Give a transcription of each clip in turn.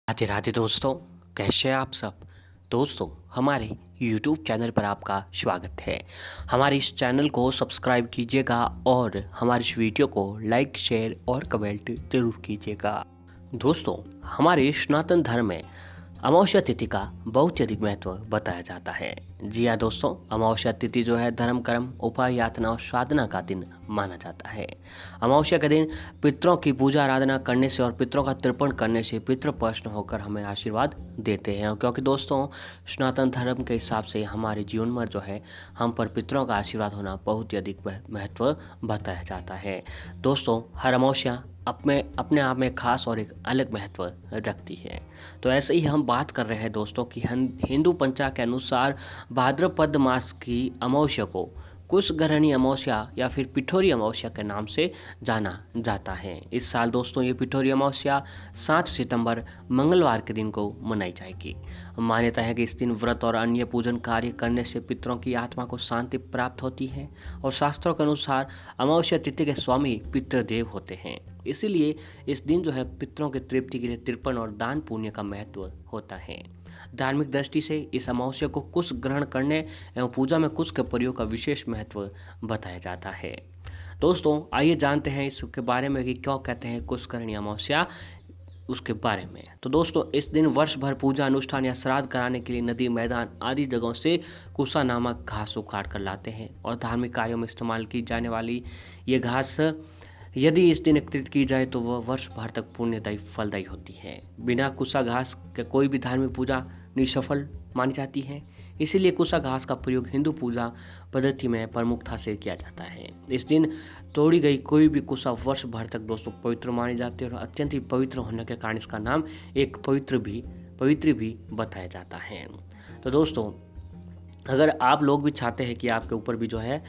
राधे राधे दोस्तों। कैसे हैं आप सब। दोस्तों, हमारे YouTube चैनल पर आपका स्वागत है। हमारे इस चैनल को सब्सक्राइब कीजिएगा और हमारे इस वीडियो को लाइक शेयर और कमेंट जरूर कीजिएगा। दोस्तों, हमारे सनातन धर्म में अमावस्या तिथि का बहुत ही अधिक महत्व बताया जाता है। जी हाँ दोस्तों, अमावस्या तिथि जो है धर्म कर्म उपाय यातना और साधना का दिन माना जाता है। अमावस्या के दिन पितरों की पूजा आराधना करने से और पितरों का तर्पण करने से पितृ प्रसन्न होकर हमें आशीर्वाद देते हैं। क्योंकि दोस्तों, सनातन धर्म के हिसाब से हमारे जीवन में जो है हम पर पितरों का आशीर्वाद होना बहुत ही अधिक महत्व बताया जाता है। दोस्तों, हर अमावस्या अपने अपने आप में खास और एक अलग महत्व रखती है। तो ऐसे ही हम बात कर रहे हैं दोस्तों कि हिंदू पंचांग के अनुसार भाद्रपद मास की अमावस्या को कुशग्रहणी अमावस्या या फिर पिठोरी अमावस्या के नाम से जाना जाता है। इस साल दोस्तों ये पिठोरी अमावस्या 7 सितंबर मंगलवार के दिन को मनाई जाएगी। मान्यता है कि इस दिन व्रत और अन्य पूजन कार्य करने से पितरों की आत्मा को शांति प्राप्त होती है और शास्त्रों के अनुसार अमावस्या तिथि के स्वामी पितृदेव होते हैं। इसीलिए इस दिन जो है पितरों की तृप्ति के लिए तर्पण और दान पुण्य का महत्व होता है। धार्मिक दृष्टि से इस अमावस्या को कुश ग्रहण करने एवं पूजा में कुश के प्रयोग का विशेष महत्व बताया जाता है। दोस्तों, आइए जानते हैं इसके बारे में कि क्यों कहते हैं कुशग्रहणी अमावस्या उसके बारे में। तो दोस्तों, इस दिन वर्ष भर पूजा अनुष्ठान या श्राद्ध कराने के लिए नदी मैदान आदि जगहों से कुशा नामक घास उखाड़ कर लाते हैं और धार्मिक कार्यों में इस्तेमाल की जाने वाली ये घास यदि इस दिन एकत्रित की जाए तो वह वर्ष भर तक पुण्यदायी फलदायी होती है। बिना कुशा घास के कोई भी धार्मिक पूजा निसफल मानी जाती है। इसीलिए कुशा घास का प्रयोग हिंदू पूजा पद्धति में प्रमुखता से किया जाता है। इस दिन तोड़ी गई कोई भी कुशा वर्ष भर तक दोस्तों पवित्र मानी जाती है और अत्यंत ही पवित्र होने के कारण इसका नाम एक पवित्र भी बताया जाता है। तो दोस्तों, अगर आप लोग भी चाहते हैं कि आपके ऊपर भी जो है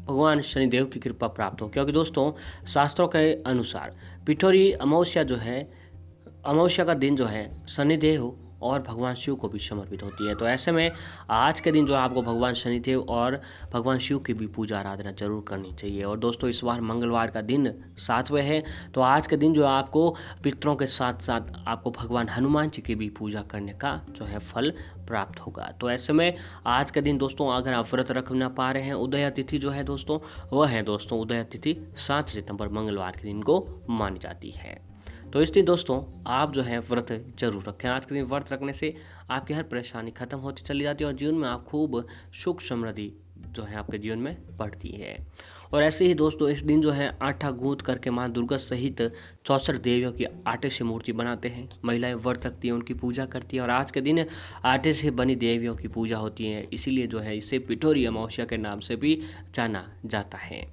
भगवान शनिदेव की कृपा प्राप्त हो, क्योंकि दोस्तों शास्त्रों के अनुसार पिठोरी अमावस्या जो है अमावस्या का दिन जो है शनिदेव और भगवान शिव को भी समर्पित होती है। तो ऐसे में आज के दिन जो आपको भगवान शनिदेव और भगवान शिव की भी पूजा आराधना जरूर करनी चाहिए। और दोस्तों, इस बार मंगलवार का दिन 7वें है, तो आज के दिन जो आपको पितरों के साथ साथ आपको भगवान हनुमान जी की भी पूजा करने का जो है फल प्राप्त होगा। तो ऐसे में आज के दिन दोस्तों अगर आप व्रत रख ना पा रहे हैं, उदया तिथि जो है दोस्तों वह है दोस्तों उदया तिथि 7 सितंबर मंगलवार के दिन को मानी जाती है। तो इस दिन दोस्तों आप जो है व्रत जरूर रखें। आज के दिन व्रत रखने से आपकी हर परेशानी खत्म होती चली जाती है और जीवन में आप खूब सुख समृद्धि जो है आपके जीवन में बढ़ती है। और ऐसे ही दोस्तों इस दिन जो है आटा गूंथ करके माँ दुर्गा सहित 64 देवियों की आटे से मूर्ति बनाते हैं। महिलाएं व्रत रखती हैं, उनकी पूजा करती हैं और आज के दिन आटे से बनी देवियों की पूजा होती है। इसीलिए जो है इसे पिठोरी अमावस्या के नाम से भी जाना जाता है।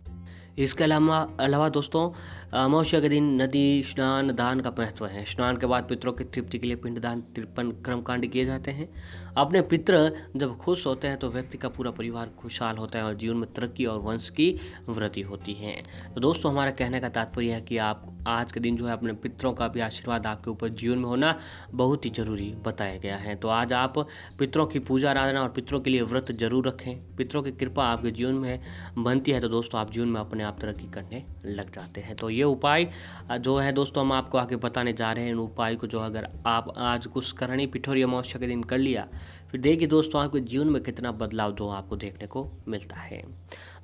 इसके अलावा दोस्तों अमावस्या के दिन नदी स्नान दान का महत्व है। स्नान के बाद पितरों की तृप्ति के लिए पिंडदान तर्पण कर्मकांड किए जाते हैं। अपने पितृ जब खुश होते हैं तो व्यक्ति का पूरा परिवार खुशहाल होता है और जीवन में तरक्की और वंश की वृद्धि होती है। तो दोस्तों, हमारा कहने का तात्पर्य है कि आप आज के दिन जो है अपने पितरों का भी आशीर्वाद आपके ऊपर जीवन में होना बहुत ही जरूरी बताया गया है। तो आज आप पितरों की पूजा आराधना और पितरों के लिए व्रत जरूर रखें। पितरों की कृपा आपके जीवन में बनती है तो दोस्तों आप जीवन में अपने आप तरक्की करने लग जाते हैं। तो ये उपाय जो है दोस्तों हम आपको आगे बताने जा रहे हैं। इन उपाय को जो अगर आप आज कुशग्रहणी पिठोरी अमावस्या के दिन कर लिया, फिर देखिए दोस्तों आपके जीवन में कितना बदलाव जो आपको देखने को मिलता है।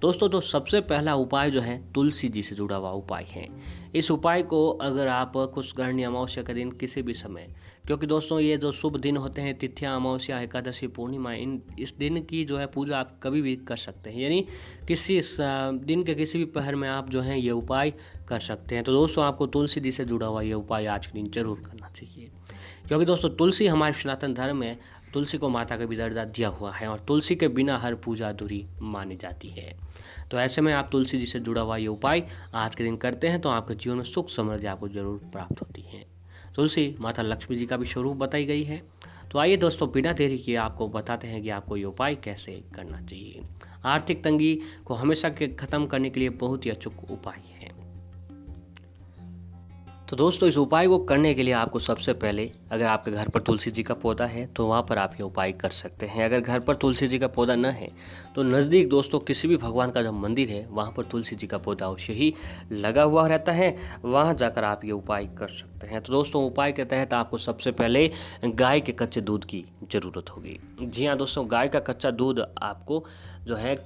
दोस्तों, तो सबसे पहला उपाय जो है तुलसी जी से जुड़ा हुआ उपाय है। इस उपाय को अगर आप कुशग्रहणी अमावस्या के दिन किसी भी समय, क्योंकि दोस्तों ये जो शुभ दिन होते हैं तिथियां अमावस्या एकादशी पूर्णिमा इस दिन की जो है पूजा आप कभी भी कर सकते हैं। यानी किसी दिन के किसी भी पहर में आप जो है ये उपाय कर सकते हैं। तो दोस्तों आपको तुलसी जी से जुड़ा हुआ ये उपाय आज के दिन जरूर करना चाहिए, क्योंकि दोस्तों तुलसी हमारे सनातन धर्म में तुलसी को माता का भी दर्जा दिया हुआ है और तुलसी के बिना हर पूजा अधूरी मानी जाती है। तो ऐसे में आप तुलसी जी से जुड़ा हुआ ये उपाय आज के दिन करते हैं तो आपके जीवन में सुख समृद्धि आपको जरूर प्राप्त होती है। तुलसी माता लक्ष्मी जी का भी स्वरूप बताई गई है। तो आइए दोस्तों बिना देरी किए आपको बताते हैं कि आपको ये उपाय कैसे करना चाहिए। आर्थिक तंगी को हमेशा के खत्म करने के लिए बहुत ही अचूक उपाय है। तो दोस्तों इस उपाय को करने के लिए आपको सबसे पहले अगर आपके घर पर तुलसी जी का पौधा है तो वहाँ पर आप ये उपाय कर सकते हैं। अगर घर पर तुलसी जी का पौधा न है तो नज़दीक दोस्तों किसी भी भगवान का जो मंदिर है वहाँ पर तुलसी जी का पौधा अवश्य ही लगा हुआ रहता है, वहाँ जाकर आप ये उपाय कर सकते हैं। तो दोस्तों उपाय के तहत आपको सबसे पहले गाय के कच्चे दूध की ज़रूरत होगी। जी हाँ दोस्तों, गाय का कच्चा दूध आपको जो है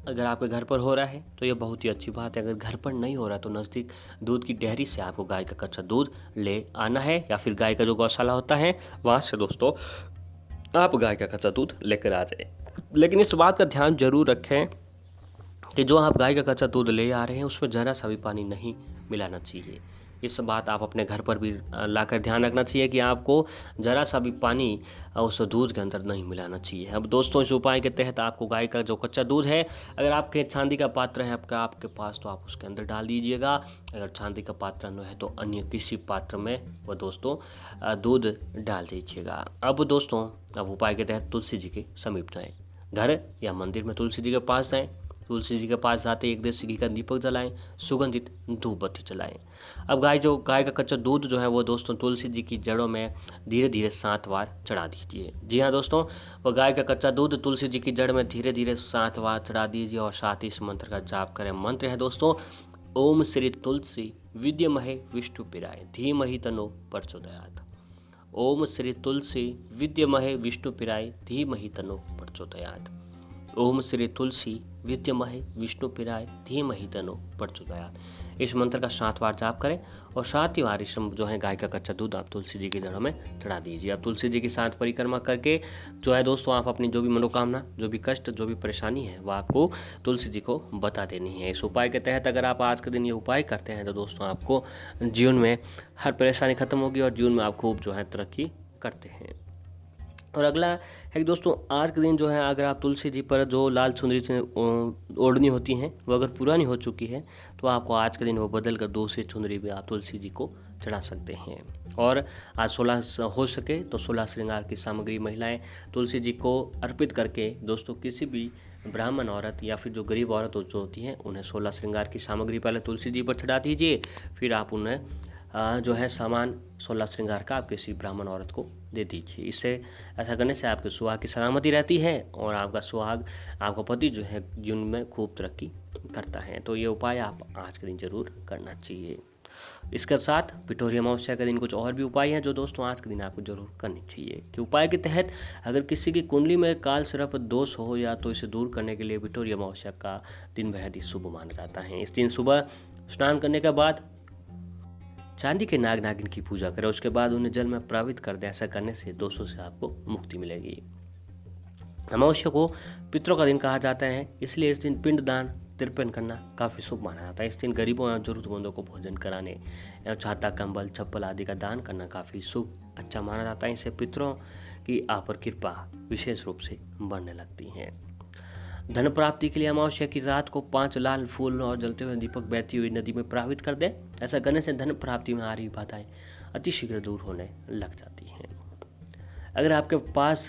अगर आपके घर पर हो रहा है तो ये बहुत ही अच्छी बात है। अगर घर पर नहीं हो रहा तो नज़दीक दूध की डेयरी से आपको गाय का कच्चा दूध ले आना है, या फिर गाय का जो गौशाला होता है वहाँ से दोस्तों आप गाय का कच्चा दूध लेकर आ जाए। लेकिन इस बात का ध्यान जरूर रखें कि जो आप गाय का कच्चा दूध ले आ रहे हैं उसमें ज़रा सा भी पानी नहीं मिलाना चाहिए। इस बात आप अपने घर पर भी लाकर ध्यान रखना चाहिए कि आपको ज़रा सा भी पानी उस दूध के अंदर नहीं मिलाना चाहिए। अब दोस्तों इस उपाय के तहत आपको गाय का जो कच्चा दूध है, अगर आपके चांदी का पात्र है आपके पास तो आप उसके अंदर डाल दीजिएगा। अगर चांदी का पात्र न है तो अन्य किसी पात्र में वो दोस्तों दूध डाल दीजिएगा। अब दोस्तों अब उपाय के तहत तुलसी जी के समीप जाएँ, घर या मंदिर में तुलसी जी के पास जाएँ। तुलसी जी के पास जाते एक देसी घी का दीपक जलाएं, सुगंधित धूप बत्ती जलाएं। अब गाय का कच्चा दूध जो है वो दोस्तों तुलसी जी की जड़ों में धीरे धीरे 7 बार चढ़ा दीजिए। जी हाँ दोस्तों, वो गाय का कच्चा दूध तुलसी जी की जड़ में धीरे धीरे 7 बार चढ़ा दीजिए और साथ ही इस मंत्र का जाप करें। मंत्र है दोस्तों, ओम श्री तुलसी विद्यमहे विष्णुप्रियाय धीमहि तन्नो प्रचोदयात्। ओम श्री तुलसी विद्यमहे विष्णुप्रियाय धीमहि तन्नो प्रचोदयात्। ओम श्री तुलसी विद्यमहे विष्णुप्रियाय धीमहि तन्नो प्रचोदयात्। इस मंत्र का 7 बार जाप करें और 7 ही बार इस जो है गाय का कच्चा दूध आप तुलसी जी की जड़ों में चढ़ा दीजिए। अब तुलसी जी की 7 परिक्रमा करके जो है दोस्तों आप अपनी जो भी मनोकामना, जो भी कष्ट, जो भी परेशानी है वह आपको तुलसी जी को बता देनी है। इस उपाय के तहत अगर आप आज के दिन ये उपाय करते हैं तो दोस्तों आपको जीवन में हर परेशानी खत्म होगी और जीवन में आप खूब जो है तरक्की करते हैं। और अगला है कि दोस्तों आज के दिन जो है अगर आप तुलसी जी पर जो लाल चुनरी से ओढ़नी होती हैं वो अगर पुरानी हो चुकी है तो आपको आज के दिन वो बदल कर दूसरी चुनरी भी आप तुलसी जी को चढ़ा सकते हैं। और आज 16 हो सके तो 16 श्रृंगार की सामग्री महिलाएं तुलसी जी को अर्पित करके दोस्तों किसी भी ब्राह्मण औरत या फिर जो गरीब औरत जो होती हैं उन्हें 16 श्रृंगार की सामग्री पहले तुलसी जी पर चढ़ा दीजिए, फिर आप उन्हें जो है सामान 16 श्रृंगार का आप किसी ब्राह्मण औरत को दे दीजिए। इससे ऐसा करने से आपके सुहाग की सलामती रहती है और आपका सुहाग, आपका पति जो है जीवन में खूब तरक्की करता है। तो ये उपाय आप आज के दिन जरूर करना चाहिए। इसके साथ पिठोरी अमावस्या के दिन कुछ और भी उपाय हैं जो दोस्तों आज के दिन आपको जरूर करनी चाहिए। कि उपाय के तहत अगर किसी की कुंडली में काल सर्प दोष हो या तो इसे दूर करने के लिए पिठोरी अमावस्या का दिन बेहद ही शुभ माना जाता है। इस दिन सुबह स्नान करने के बाद चांदी के नाग नागिन की पूजा करें, उसके बाद उन्हें जल में प्रवाहित कर दें। ऐसा करने से दोषों से आपको मुक्ति मिलेगी। अमावस्या को पितरों का दिन कहा जाता है, इसलिए इस दिन पिंड दान तर्पण करना काफ़ी शुभ माना जाता है। इस दिन गरीबों एवं जरूरतमंदों को भोजन कराने एवं छाता, कंबल, चप्पल आदि का दान करना काफ़ी शुभ अच्छा माना जाता है। इससे पितरों की आप पर कृपा विशेष रूप से बढ़ने लगती है। धन प्राप्ति के लिए अमावस्या की रात को 5 लाल फूल और जलते हुए दीपक बहती हुई नदी में प्रवाहित कर दें। ऐसा करने से धन प्राप्ति में आ रही बाधाएं अतिशीघ्र दूर होने लग जाती हैं। अगर आपके पास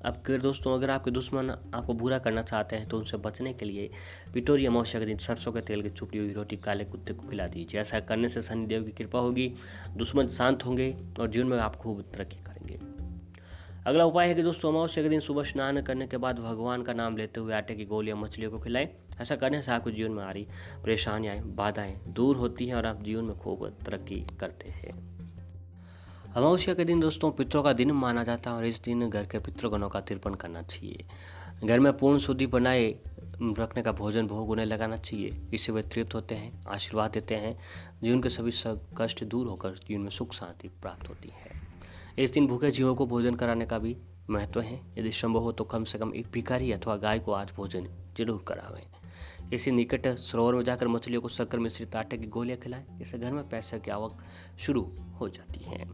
आपके दोस्तों अगर आपके दुश्मन आपको बुरा करना चाहते हैं तो उनसे बचने के लिए पिठोरी अमावस्या के दिन सरसों के तेल की चुपड़ी हुई रोटी काले कुत्ते को खिला दीजिए। ऐसा करने से शनिदेव की कृपा होगी, दुश्मन शांत होंगे और जीवन में आप खूब तरक्की करेंगे। अगला उपाय है कि दोस्तों अमावस्या के दिन सुबह स्नान करने के बाद भगवान का नाम लेते हुए आटे की गोलियां मछलियों को खिलाएं। ऐसा करने से आपको जीवन में आ रही परेशानियां, बाधाएं दूर होती हैं और आप जीवन में खूब तरक्की करते हैं। अमावस्या के दिन दोस्तों पितरों का दिन माना जाता है और इस दिन घर के पितृगणों का तर्पण करना चाहिए। घर में पूर्ण शुद्धि बनाए रखने का भोजन भोग उन्हें लगाना चाहिए। इससे वे तृप्त होते हैं, आशीर्वाद देते हैं, जीवन के सभी कष्ट दूर होकर जीवन में सुख शांति प्राप्त होती है। इस दिन भूखे जीवों को भोजन कराने का भी महत्व है। यदि संभव हो तो कम से कम एक भिखारी अथवा गाय को आज भोजन जरूर करावें। इसी निकट सरोवर में जाकर मछलियों को शक्कर मिश्रित आटे की गोलियां खिलाएं। इससे घर में पैसे की आवक शुरू हो जाती है।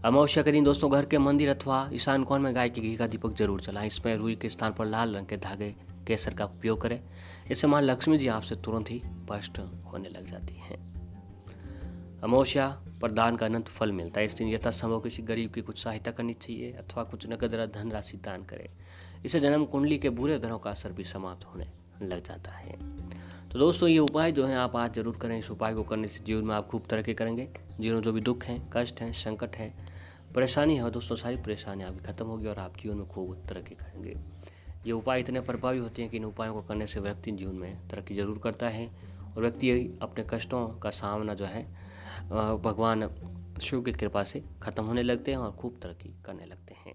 अमावस्या के दिन दोस्तों घर के मंदिर अथवा ईशान कोण में गाय के घी का दीपक जरूर जलाएं। इसमें रुई के स्थान पर लाल रंग के धागे केसर का उपयोग करें। इससे मां लक्ष्मी जी आपसे तुरंत ही स्पष्ट होने लग जाती हैं। अमावस्या पर दान का अनंत फल मिलता है। इस दिन यथासंभव किसी गरीब की कुछ सहायता करनी चाहिए अथवा कुछ नकद धनराशि दान करें। इससे जन्म कुंडली के बुरे ग्रहों का असर भी समाप्त होने लग जाता है। तो दोस्तों ये उपाय जो हैं आप आज ज़रूर करें। इस उपाय को करने से जीवन में आप खूब तरक्की करेंगे। जीवन में जो भी दुःख हैं, कष्ट हैं, संकट है, परेशानी है, दोस्तों सारी परेशानी आपकी खत्म होगी और आप जीवन में खूब तरक्की करेंगे। ये उपाय इतने प्रभावी होते हैं कि इन उपायों को करने से व्यक्ति जीवन में तरक्की ज़रूर करता है और व्यक्ति अपने कष्टों का सामना जो है भगवान शिव की कृपा से ख़त्म होने लगते हैं और खूब तरक्की करने लगते हैं।